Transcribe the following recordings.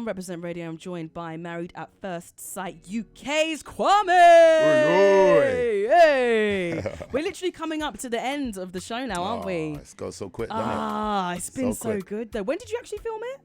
on Represent Radio, I'm joined by Married at First Sight UK's Kwame. Hey. We're literally coming up to the end of the show now, aren't we? It's gone so quick, doesn't it? It's been so good though. When did you actually film it?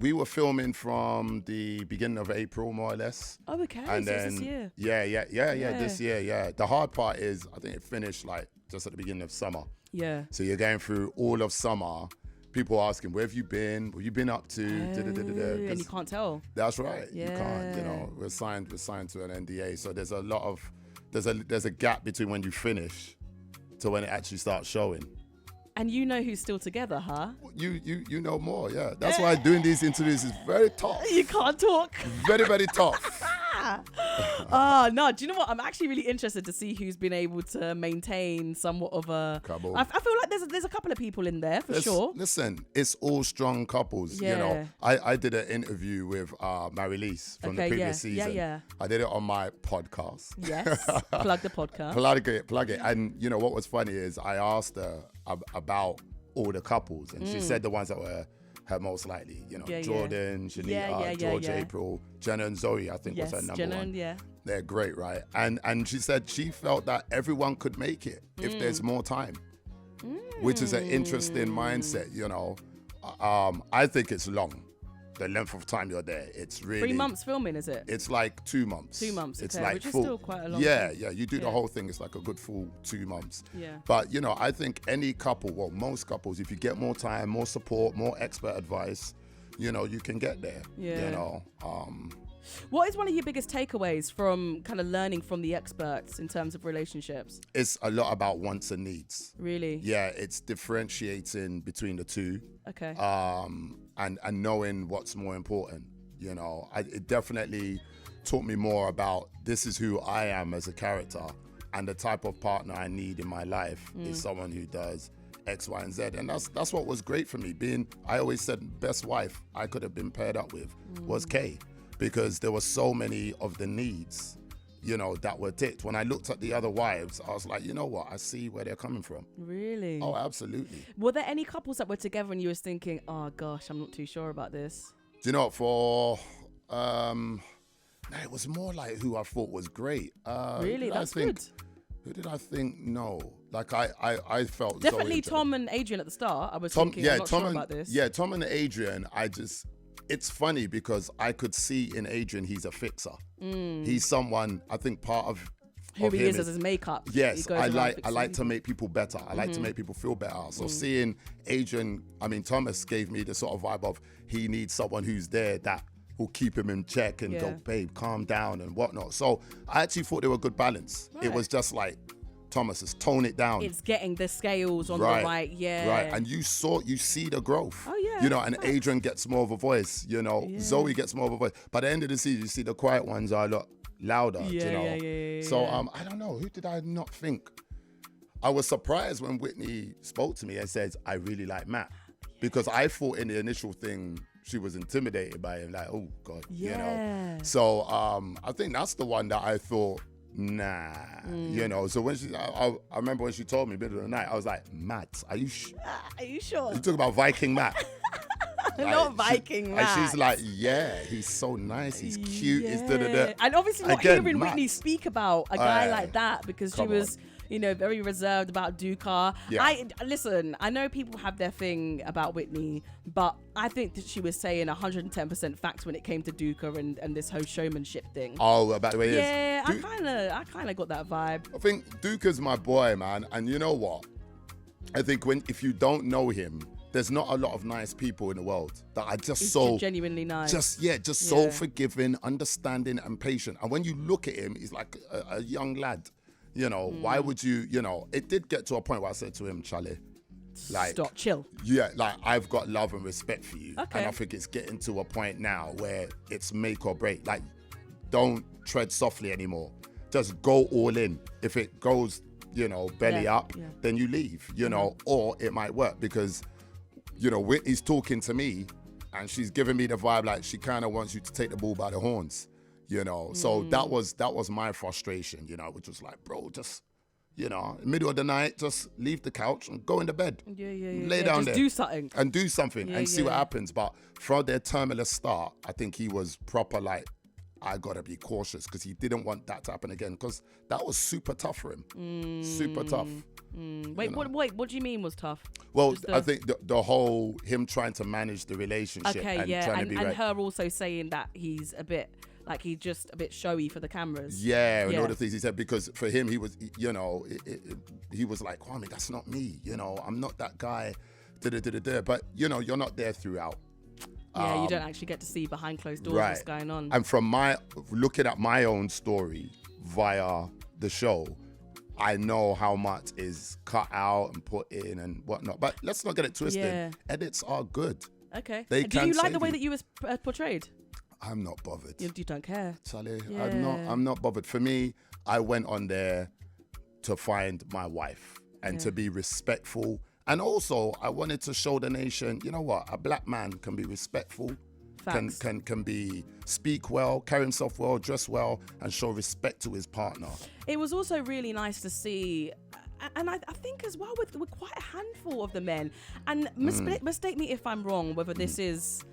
We were filming from the beginning of April, more or less. Oh, okay. And so then, it's this year. Yeah, this year, yeah. The hard part is, I think it finished like just at the beginning of summer. Yeah. So you're going through all of summer. People asking, where have you been? What have you been up to? And you can't tell. That's right. Yeah. You can't. You know, we're signed to an NDA. So there's a lot of there's a gap between when you finish to when it actually starts showing. And you know who's still together, huh? You know more, yeah. That's why doing these interviews is very tough. You can't talk. Very, very tough. No, do you know what? I'm actually really interested to see who's been able to maintain somewhat of a couple. I feel like there's a couple of people in there for sure. Listen, it's all strong couples. Yeah. You know, I did an interview with Marilise from the previous season. Yeah. I did it on my podcast. Yes. Plug the podcast. Plug it. And you know what was funny is I asked her about all the couples, and she said the ones that were her most likely. You know, Jordan, Janita, George, April, Jenna and Zoe. I think was her number one. Yeah. They're great, right? And she said she felt that everyone could make it if there's more time, which is an interesting mindset. You know, I think it's long. The length of time you're there, it's really 3 months filming, is it? It's like 2 months. 2 months, It's okay, like which full, is still quite a long Yeah, time. yeah. You do the whole thing. It's like a good full 2 months. Yeah. But you know, I think any couple, well, most couples, if you get more time, more support, more expert advice, you know, you can get there. Yeah. You know. What is one of your biggest takeaways from kind of learning from the experts in terms of relationships? It's a lot about wants and needs. Really? Yeah, it's differentiating between the two. Okay. And knowing what's more important. You know, it definitely taught me more about this is who I am as a character, and the type of partner I need in my life is someone who does X, Y, and Z. And that's what was great for me. I always said best wife I could have been paired up with was Kay, because there were so many of the needs, you know, that were ticked. When I looked at the other wives, I was like, you know what? I see where they're coming from. Really? Oh, absolutely. Were there any couples that were together and you was thinking, oh gosh, I'm not too sure about this? Do you know, it was more like who I thought was great. Really? That's good. Who did I think? No. Like I felt definitely Zoe Tom and Adrian at the start. I was thinking, I'm not sure about this. Yeah, Tom and Adrian, it's funny because I could see in Adrian he's a fixer. He's someone, I think part of who he him is as his makeup. Yes, I like to make people better. I like to make people feel better. So seeing Adrian, Thomas gave me the sort of vibe of he needs someone who's there that will keep him in check and go, babe, calm down and whatnot. So I actually thought they were a good balance. Right. It was just like, Thomas, is tone it down. It's getting the scales on the right, Right, and you see the growth. Oh, yeah. You know, and Adrian gets more of a voice, you know. Yeah. Zoe gets more of a voice. By the end of the season, you see the quiet ones are a lot louder, you know. Yeah. So, I don't know. Who did I not think? I was surprised when Whitney spoke to me and says, I really like Matt. Because I thought in the initial thing, she was intimidated by him. Like, oh, God, you know. So, I think that's the one that I thought, nah, you know. So when I remember when she told me middle of the night, I was like, Matt, are you sure? You talk about Viking Matt. Like, not Viking Matt. And she's like, yeah, he's so nice, he's cute, he's da-da-da. And obviously not Again, hearing Matt. Whitney speak about a guy like that, because she was, you know, very reserved about Duka. Yeah. Listen, I know people have their thing about Whitney, but I think that she was saying 110% facts when it came to Duka and this whole showmanship thing. Oh, about the way he is. Yeah, I kind of got that vibe. I think Duka's my boy, man. And you know what? I think if you don't know him, there's not a lot of nice people in the world that are just so genuinely nice. So forgiving, understanding, and patient. And when you look at him, he's like a young lad. You know, why would you? You know, it did get to a point where I said to him, Charlie, like, stop, chill. Yeah, like, I've got love and respect for you. Okay. And I think it's getting to a point now where it's make or break. Like, don't tread softly anymore. Just go all in. If it goes, you know, belly up, then you leave, you know, or it might work because, you know, Whitney's talking to me and she's giving me the vibe like she kind of wants you to take the bull by the horns, you know. So that was my frustration, you know, which was like, bro, just, You know, middle of the night, just leave the couch and go into bed. Lay down just there. do something. And do something and see what happens. But from their terminal start, I think he was proper like, I got to be cautious because he didn't want that to happen again because that was super tough for him. Super tough. Wait, what do you mean was tough? Well, I think the whole, him trying to manage the relationship Okay, and yeah, trying to be and right. her also saying that he's a bit, like he's just a bit showy for the cameras. Yeah, and all the things he said, because for him, he was, you know, he was like, Kwame, that's not me. You know, I'm not that guy. But, you know, you're not there throughout. Yeah, you don't actually get to see behind closed doors what's going on. And from looking at my own story via the show, I know how much is cut out and put in and whatnot. But let's not get it twisted. Yeah. Edits are good. Okay. They Do can you like save the way you. that you was portrayed? I'm not bothered. You don't care. Charlie, Yeah. I'm not bothered. For me, I went on there to find my wife and to be respectful. And also, I wanted to show the nation, you know what, a black man can be respectful, Facts. can be speak well, carry himself well, dress well, and show respect to his partner. It was also really nice to see, and I think as well with quite a handful of the men. And mistake me if I'm wrong, whether this is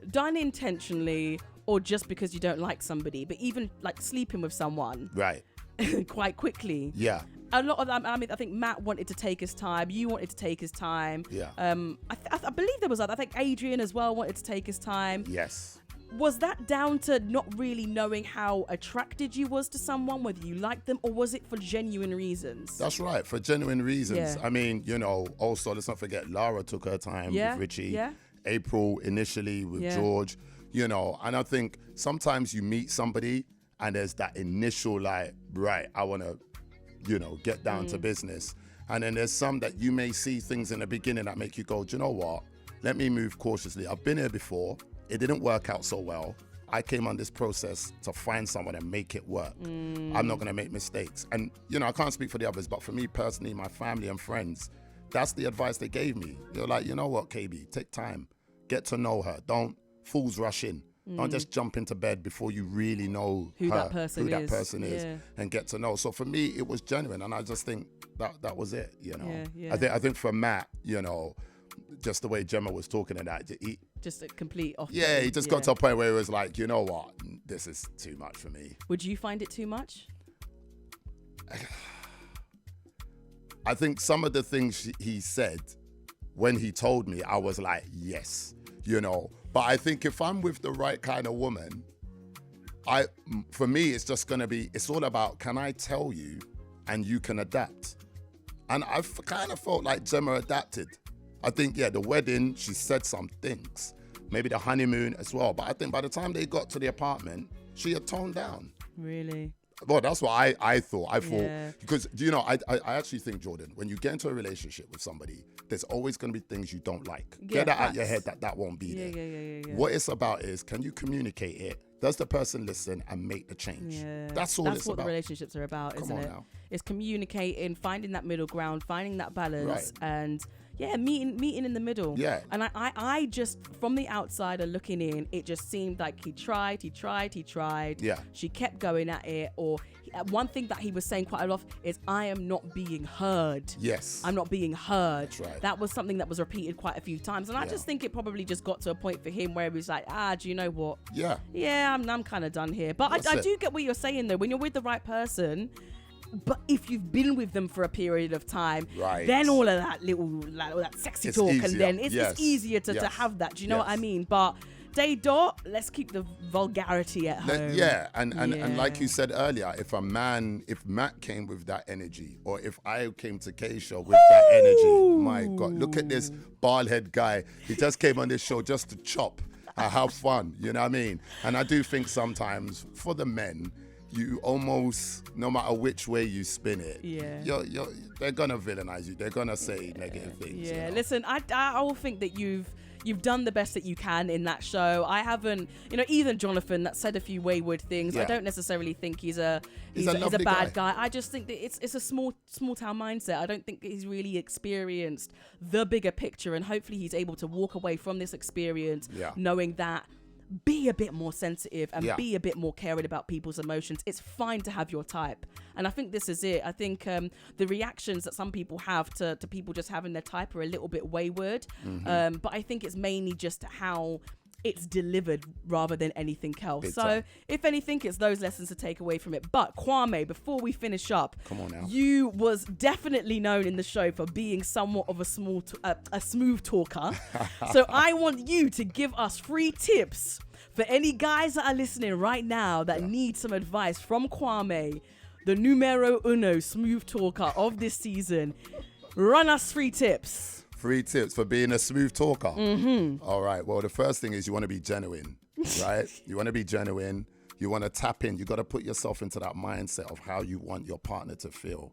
done intentionally or just because you don't like somebody, but even like sleeping with someone Right. quite quickly. Yeah. A lot of them, I mean, I think Matt wanted to take his time. You wanted to take his time. Yeah. I believe there was, I think Adrian as well wanted to take his time. Yes. Was that down to not really knowing how attracted you was to someone, whether you liked them, or was it for genuine reasons? That's right, for genuine reasons. Yeah. I mean, you know, also, let's not forget, Lara took her time with Richie. Yeah. April initially with George, you know, and I think sometimes you meet somebody and there's that initial like, right, I want to, you know, get down to business. And then there's some that you may see things in the beginning that make you go, do you know what? Let me move cautiously. I've been here before. It didn't work out so well. I came on this process to find someone and make it work. I'm not going to make mistakes. And, you know, I can't speak for the others, but for me personally, my family and friends, that's the advice they gave me. They're like, you know what, KB, take time. Get to know her. Don't fools rush in. Don't just jump into bed before you really know Who that person is Yeah. and get to know. So for me, it was genuine, and I just think that was it, you know. Yeah. I think for Matt, you know, just the way Gemma was talking to that, Just a complete off. he just got to a point where it was like, you know what, this is too much for me. Would you find it too much? I think some of the things he said when he told me, I was like, yes, you know. But I think if I'm with the right kind of woman, for me, it's just going to be, it's all about, can I tell you and you can adapt? And I've kind of felt like Gemma adapted. I think, the wedding, she said some things. Maybe the honeymoon as well. But I think by the time they got to the apartment, she had toned down. Really? Well, that's what I thought. I thought, Yeah. because, you know, I actually think, Jordan, when you get into a relationship with somebody, there's always going to be things you don't like. Get that out of your head that won't be there. Yeah. What it's about is, can you communicate it? Does the person listen and make the change? Yeah. That's all it's what about. the relationships are about, Come isn't on it? now. It's communicating, finding that middle ground, finding that balance, Right. and meeting in the middle. Yeah. And I just, from the outsider looking in, it just seemed like he tried. Yeah. She kept going at it. Or one thing that he was saying quite a lot is, I am not being heard. Yes. I'm not being heard. That's right. That was something that was repeated quite a few times. And I just think it probably just got to a point for him where he was like, do you know what? Yeah. I'm kind of done here. But That's I it. do get what you're saying, though. When you're with the right person, but if you've been with them for a period of time, Right. then all of that all that sexy It's talk, easier. and then it's Yes. easier to Yes. have that. Do you know what I Yes. mean? But day dot, let's keep the vulgarity at home. And like you said earlier, if Matt came with that energy, or if I came to Keisha with that energy, my God, look at this bald head guy. He just came on this show just to chop and have fun, you know what I mean? And I do think sometimes for the men, you almost, no matter which way you spin it, they're gonna villainize you. They're gonna say negative things. Yeah, you know? listen, I all think that you've done the best that you can in that show. I haven't, even Jonathan that said a few wayward things. I don't necessarily think he's a lovely bad guy. I just think that it's a small town mindset. I don't think that he's really experienced the bigger picture, and hopefully he's able to walk away from this experience knowing that be a bit more sensitive and Yeah. be a bit more caring about people's emotions. It's fine to have your type. And I think this is it. I think the reactions that some people have to people just having their type are a little bit wayward. But I think it's mainly just how it's delivered rather than anything else. Big So time. if anything, it's those lessons to take away from it. But Kwame, before we finish up, Come on now. you was definitely known in the show for being somewhat of a smooth talker. So I want you to give us 3 tips for any guys that are listening right now that need some advice from Kwame, the numero uno smooth talker of this season. Run us 3 tips. 3 tips for being a smooth talker. All right. Well, the first thing is you want to be genuine, right? You want to be genuine. You want to tap in. You got to put yourself into that mindset of how you want your partner to feel.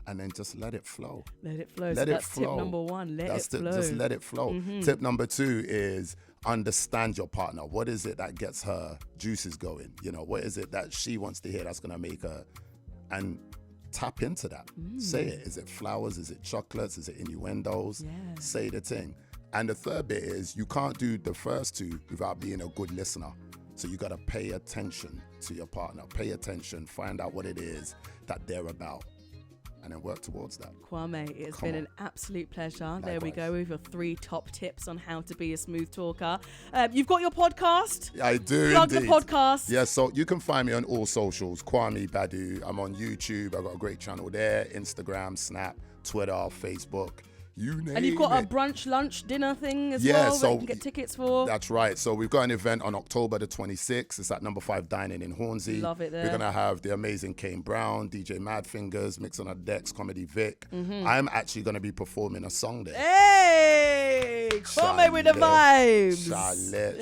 And then just let it flow. Let it flow. Let So it that's flow. tip number 1. Let it flow. Just let it flow. Tip number 2 is understand your partner. What is it that gets her juices going? You know, what is it that she wants to hear that's going to make her, and tap into that. Say it. Is it flowers? Is it chocolates? Is it innuendos? Yeah. Say the thing. And the third bit is you can't do the first 2 without being a good listener. So you got to pay attention to your partner. Pay attention. Find out what it is that they're about. And then work towards that. Kwame, it's been an absolute pleasure. Likewise. There we go with your 3 top tips on how to be a smooth talker. You've got your podcast. I do Plug indeed. the podcast. Yeah, so you can find me on all socials, Kwame Badu. I'm on YouTube. I've got a great channel there. Instagram, Snap, Twitter, Facebook. You name it. And you've got a brunch, lunch, dinner thing as Yeah, well so that you can get tickets for. That's right. So we've got an event on October the 26th. It's at Number 5 Dining in Hornsey. Love it there. We're going to have the amazing Kane Brown, DJ Mad Fingers, Mix on the Decks, Comedy Vic. I'm actually going to be performing a song there. Hey! Kwame with the vibes. Charlotte. Hey.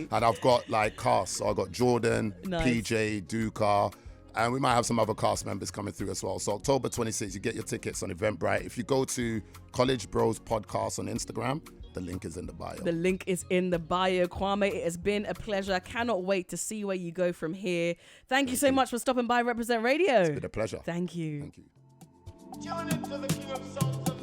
So, and I've got like cast. So I got Jordan, Nice. PJ, Duka, and we might have some other cast members coming through as well. So October 26th, you get your tickets on Eventbrite. If you go to College Bros Podcast on Instagram, the link is in the bio. The link is in the bio. Kwame, it has been a pleasure. Cannot wait to see where you go from here. Thank you so much for stopping by Represent Radio. It's been a pleasure. Thank you. Thank you. Tune into the King of Soul.